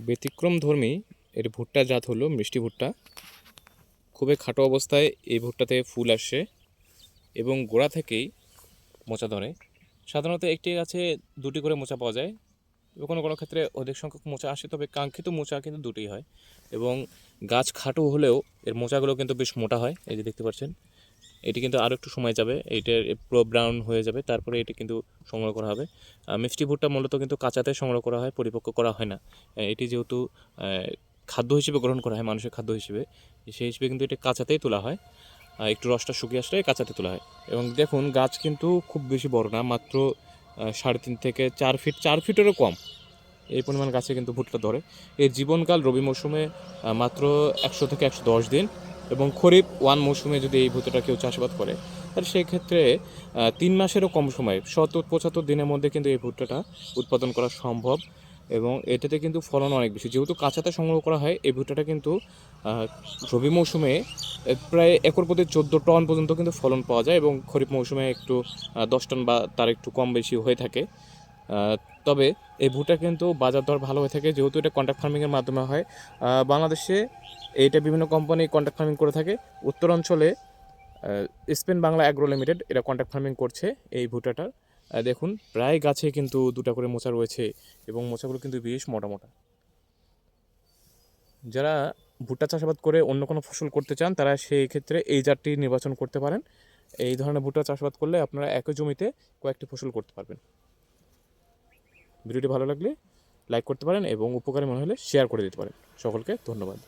ব্যতিক্রমধর্মী এর ভুট্টা জাত হলো মিষ্টি ভুট্টা। খুবই খাটো অবস্থায় এই ভুট্টাতে ফুল আসে এবং গোড়া থেকেই মোচা ধরে। সাধারণত একটি গাছে দুটি করে মোচা পাওয়া যায়, কোনো কোনো ক্ষেত্রে অধিক সংখ্যক মোচা আসে, তবে কাঙ্ক্ষিত মোচা কিন্তু দুটোই হয়। এবং গাছ খাটো হলেও এর মোচাগুলো কিন্তু বেশ মোটা হয়। এই যে দেখতে পাচ্ছেন, এটি কিন্তু আরও একটু সময় যাবে, এইটার পুরো ব্রাউন হয়ে যাবে, তারপরে এটি কিন্তু সংগ্রহ করা হবে। মিষ্টি ভুট্টা মূলত কিন্তু কাঁচাতে সংগ্রহ করা হয়, পরিপক্ক করা হয় না। এটি যেহেতু খাদ্য হিসেবে গ্রহণ করা হয়, মানুষের খাদ্য হিসেবে, সেই হিসেবে কিন্তু এটি কাঁচাতেই তোলা হয়। একটু রসটা শুকিয়ে আসলে কাঁচাতে তোলা হয়। এবং দেখুন, গাছ কিন্তু খুব বেশি বড় না, মাত্র 3.5 থেকে 4 ফিট, 4 ফিটেরও কম এই পরিমাণ গাছে কিন্তু ভুট্টা ধরে। এর জীবনকাল রবি মৌসুমে মাত্র 100 থেকে 110 দিন, এবং খরিফ ওয়ান মৌসুমে যদি এই ভুট্টাটা কেউ চাষাবাদ করে, তাহলে সেই ক্ষেত্রে 3 মাসেরও কম সময়, 70-75 দিনের মধ্যে কিন্তু এই ভুট্টাটা উৎপাদন করা সম্ভব। এবং এটাতে কিন্তু ফলন অনেক বেশি, যেহেতু কাঁচাতে সংগ্রহ করা হয়। এই ভুট্টাটা কিন্তু রবি মৌসুমে প্রায় একর প্রতি 14 টন পর্যন্ত কিন্তু ফলন পাওয়া যায়, এবং খরিফ মৌসুমে একটু 10 টন বা তার একটু কম বেশি হয়ে থাকে। তবে এই ভুট্টা কিন্তু বাজার দর ভালো হয়ে থাকে, যেহেতু এটা কন্ট্রাক্ট ফার্মিংয়ের মাধ্যমে হয়। বাংলাদেশে এইটা বিভিন্ন কোম্পানি কন্ট্রাক্ট ফার্মিং করে থাকে। উত্তরাঞ্চলে স্পেন বাংলা অ্যাগ্রো লিমিটেড এরা কন্ট্রাক্ট ফার্মিং করছে এই ভুট্টাটার। দেখুন, প্রায় গাছে কিন্তু দুটা করে মোচা রয়েছে, এবং মোচাগুলো কিন্তু বেশ মোটা মোটা। যারা ভুট্টা চাষাবাদ করে অন্য কোনো ফসল করতে চান, তারা সেই ক্ষেত্রে এই জাতটি নির্বাচন করতে পারেন। এই ধরনের ভুট্টা চাষাবাদ করলে আপনারা একই জমিতে কয়েকটি ফসল করতে পারবেন। ভিডিওটি ভালো লাগলে লাইক করতে পারেন, এবং উপকারী মনে হলে শেয়ার করে দিতে পারেন। সকলকে ধন্যবাদ।